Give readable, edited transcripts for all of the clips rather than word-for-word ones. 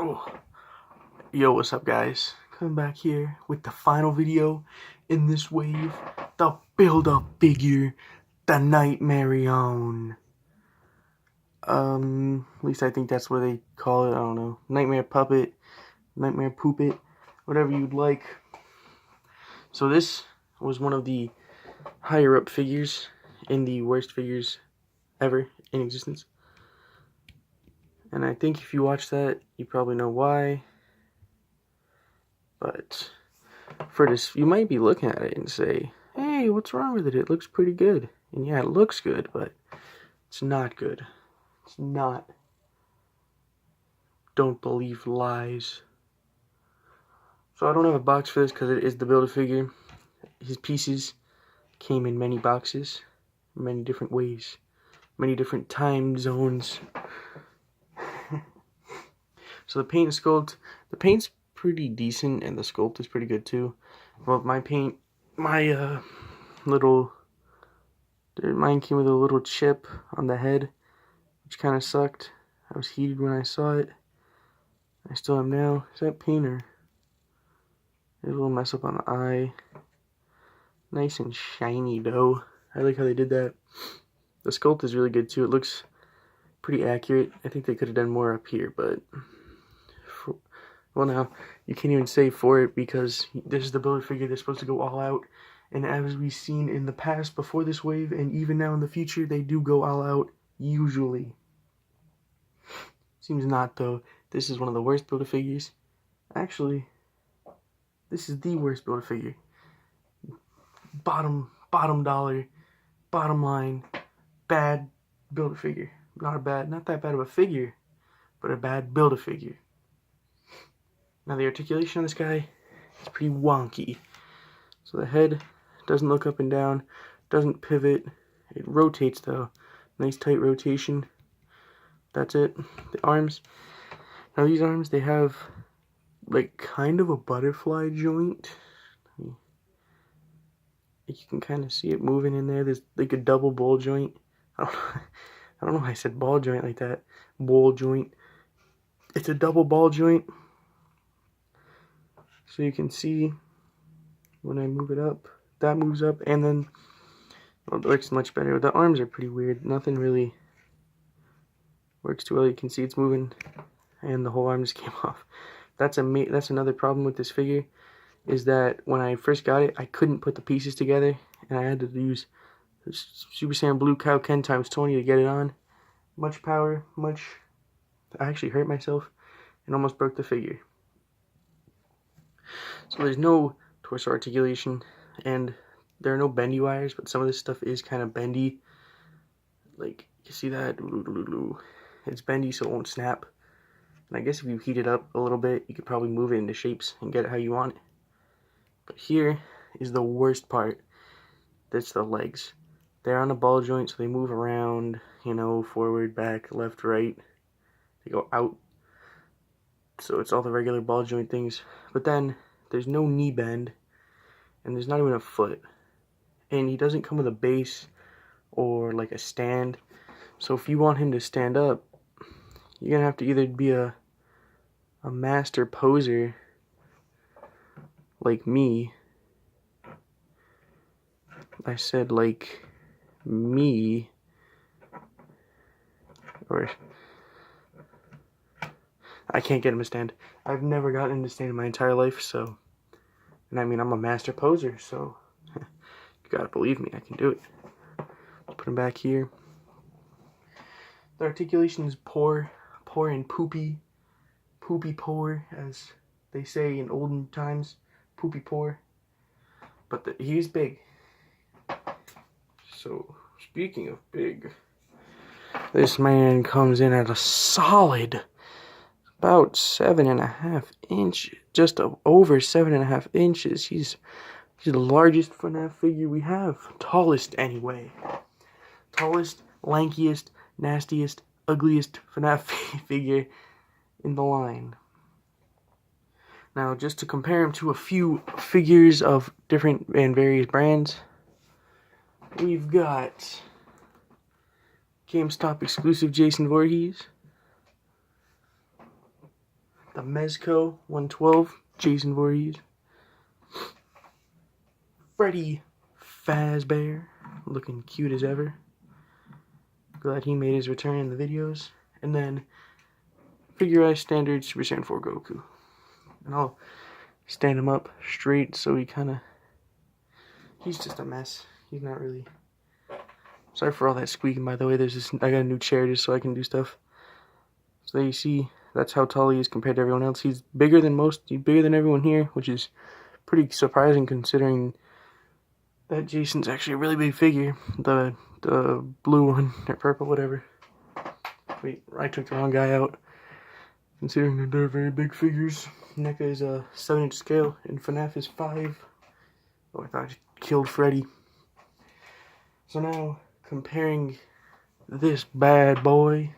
Oh, yo, what's up, guys? Coming back here with the final video in this wave, the build-up figure, the Nightmarionne. At least I think that's what they call it. I don't know. Nightmare puppet, nightmare poopet, whatever you'd like. So this was one of the higher-up figures in the worst figures ever in existence. And I think if you watch that, you probably know why. But Freddys, you might be looking at it and say, hey, what's wrong with it? It looks pretty good. And yeah, it looks good, but it's not good. It's not. Don't believe lies. So I don't have a box for this because it is the Build-A-Figure. His pieces came in many boxes, many different ways, many different time zones. So the paint and sculpt, the paint's pretty decent and the sculpt is pretty good too. Well, my paint, mine came with a little chip on the head, which kind of sucked. I was heated when I saw it. I still am now. Is that paint or? There's a little mess up on the eye. Nice and shiny though. I like how they did that. The sculpt is really good too. It looks pretty accurate. I think they could have done more up here, but well, now you can't even say for it because this is the Build-A-Figure. They're supposed to go all out, and as we've seen in the past before this wave, and even now in the future, they do go all out usually. Seems not though. This is one of the worst Build-A-Figures. Actually, this is the worst Build-A-Figure. Bottom dollar, bottom line, bad Build-A-Figure. Not that bad of a figure, but a bad Build-A-Figure. Now the articulation on this guy is pretty wonky. So the head doesn't look up and down, doesn't pivot. It rotates though. Nice tight rotation. That's it. The arms. Now these arms, they have like kind of a butterfly joint. You can kind of see it moving in there. There's like a double ball joint. I don't know why I said ball joint like that. Ball joint. It's a double ball joint. So you can see when I move it up, that moves up, and then well, it looks much better. The arms are pretty weird. Nothing really works too well. You can see it's moving, and the whole arm just came off. That's another problem with this figure, is that when I first got it, I couldn't put the pieces together, and I had to use Super Saiyan Blue Cow Ken times 20 to get it on. Much power, I actually hurt myself and almost broke the figure. So there's no torso articulation, and there are no bendy wires, but some of this stuff is kind of bendy. Like, you see that? It's bendy so it won't snap. And I guess if you heat it up a little bit, you could probably move it into shapes and get it how you want it. But here is the worst part. That's the legs. They're on a ball joint, so they move around, you know, forward, back, left, right. They go out. So it's all the regular ball joint things. But then there's no knee bend, and there's not even a foot. And he doesn't come with a base or like a stand. So if you want him to stand up, you're gonna have to either be a master poser like me. I said like me, or I can't get him to stand. I've never gotten him to stand in my entire life, so, and I mean, I'm a master poser, so you gotta believe me, I can do it. Let's put him back here. The articulation is poor and poopy poor, as they say in olden times, poopy poor. But he's big. So, speaking of big, this man comes in at a solid about 7.5 inches, just over 7.5 inches. He's the largest FNAF figure we have. Tallest, anyway. Tallest, lankiest, nastiest, ugliest FNAF figure in the line. Now, just to compare him to a few figures of different and various brands, we've got GameStop exclusive Jason Voorhees, the Mezco 112, Jason Voorhees. Freddy Fazbear, looking cute as ever. Glad he made his return in the videos. And then Figurized Standard Super Saiyan 4 Goku. And I'll stand him up straight so he he's just a mess. He's not really... Sorry for all that squeaking, by the way. I got a new chair just so I can do stuff. So there you see, that's how tall he is compared to everyone else. He's bigger than he's bigger than everyone here, which is pretty surprising considering that Jason's actually a really big figure. The blue one, or purple, whatever. Wait, I took the wrong guy out. Considering that they're very big figures. NECA is a 7-inch scale, and FNAF is 5. Oh, I thought I killed Freddy. So now, comparing this bad boy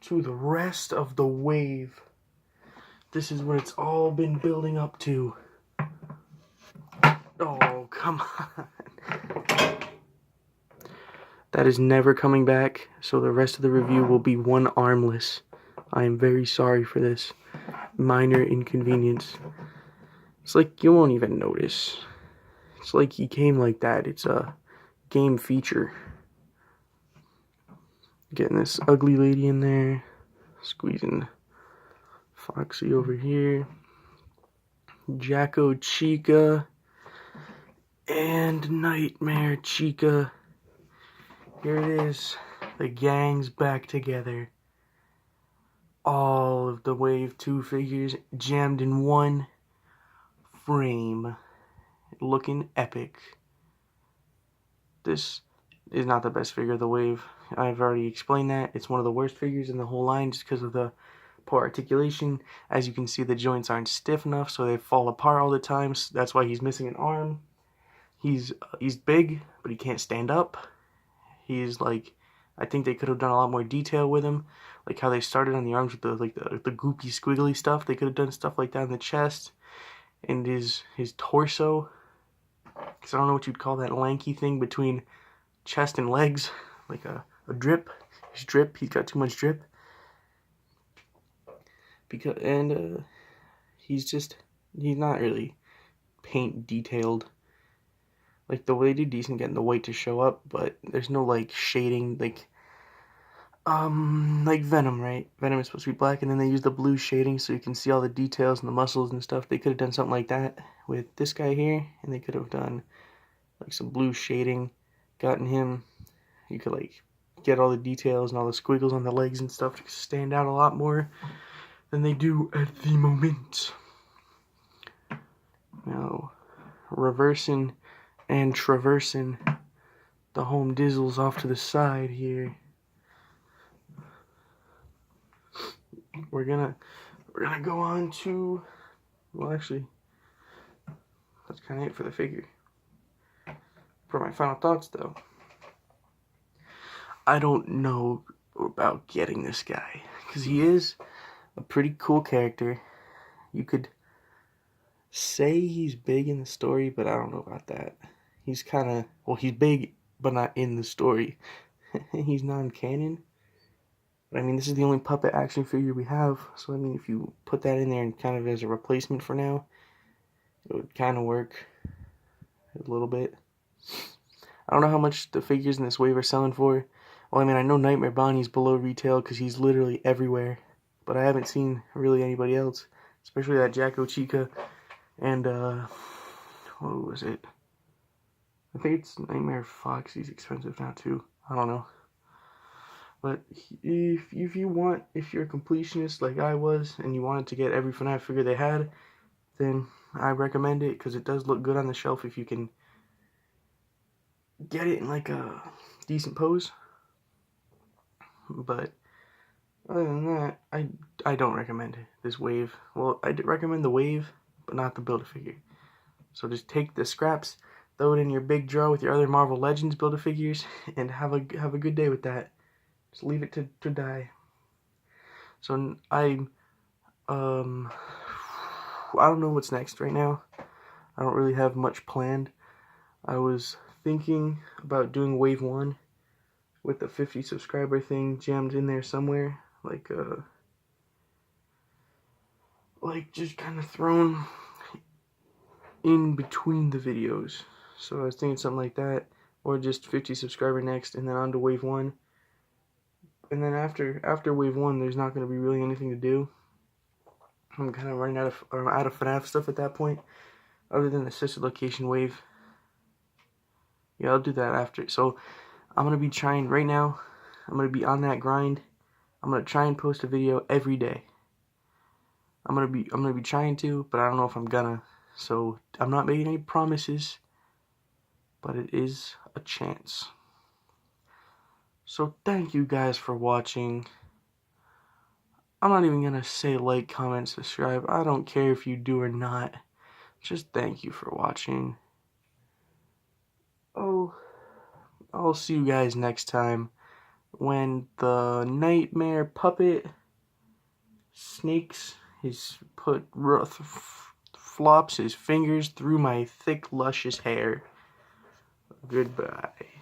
to the rest of the wave. This is what it's all been building up to. Oh, come on. That is never coming back, so the rest of the review will be one armless. I am very sorry for this minor inconvenience. It's like you won't even notice. It's like he came like that. It's a game feature. Getting this ugly lady in there. Squeezing Foxy over here. Jacko Chica. And Nightmare Chica. Here it is. The gang's back together. All of the Wave 2 figures jammed in one frame. Looking epic. This is not the best figure of the Wave. I've already explained that. It's one of the worst figures in the whole line just because of the poor articulation. As you can see, the joints aren't stiff enough, so they fall apart all the time. So that's why he's missing an arm. He's big, but he can't stand up. He's like, I think they could have done a lot more detail with him, like how they started on the arms with the goopy squiggly stuff. They could have done stuff like that in the chest and his torso. Because I don't know what you'd call that lanky thing between chest and legs, like a drip. His drip, he's got too much drip. He's not really paint detailed. Like, the way they do decent getting the white to show up, but there's no, like, shading, like Venom, right? Venom is supposed to be black, and then they use the blue shading so you can see all the details and the muscles and stuff. They could have done something like that with this guy here, and they could have done, like, some blue shading, gotten him, you could, like, get all the details and all the squiggles on the legs and stuff to stand out a lot more than they do at the moment. Now, reversing and traversing the home dizzles off to the side here. We're gonna go on to, well, actually, that's kind of it for the figure. For my final thoughts, though, I don't know about getting this guy because he is a pretty cool character. You could say he's big in the story, but I don't know about that. He's kind of, well, he's big, but not in the story. He's non-canon. But I mean, this is the only puppet action figure we have, so I mean, if you put that in there and kind of as a replacement for now, it would kind of work a little bit. I don't know how much the figures in this wave are selling for. Well, I mean, I know Nightmarionne is below retail because he's literally everywhere, but I haven't seen really anybody else, especially that Jacko Chica and, what was it? I think it's Nightmare Fox. He's expensive now, too. I don't know. But if you're a completionist like I was, and you wanted to get every FNAF figure they had, then I recommend it, because it does look good on the shelf if you can get it in, like, a decent pose. But other than that, I don't recommend this wave. Well, I recommend the wave, but not the Build-A-Figure. So just take the scraps, throw it in your big drawer with your other Marvel Legends Build-A-Figures, and have a good day with that. Just leave it to die. So I don't know what's next right now. I don't really have much planned. I was thinking about doing Wave 1 with the 50 subscriber thing jammed in there somewhere. Like, like just kind of thrown in between the videos. So I was thinking something like that, or just 50 subscriber next, and then on to wave 1. And then after wave 1, there's not going to be really anything to do. I'm kind of running out of FNAF stuff at that point, other than the sister location wave. Yeah, I'll do that after. So I'm gonna be trying right now. I'm gonna be on that grind. I'm gonna try and post a video every day. I'm gonna be trying to, but I don't know if I'm gonna. So I'm not making any promises, but it is a chance. So thank you guys for watching. I'm not even gonna say like, comment, subscribe. I don't care if you do or not. Just thank you for watching. Oh, I'll see you guys next time when the nightmare puppet flops his fingers through my thick, luscious hair. Goodbye.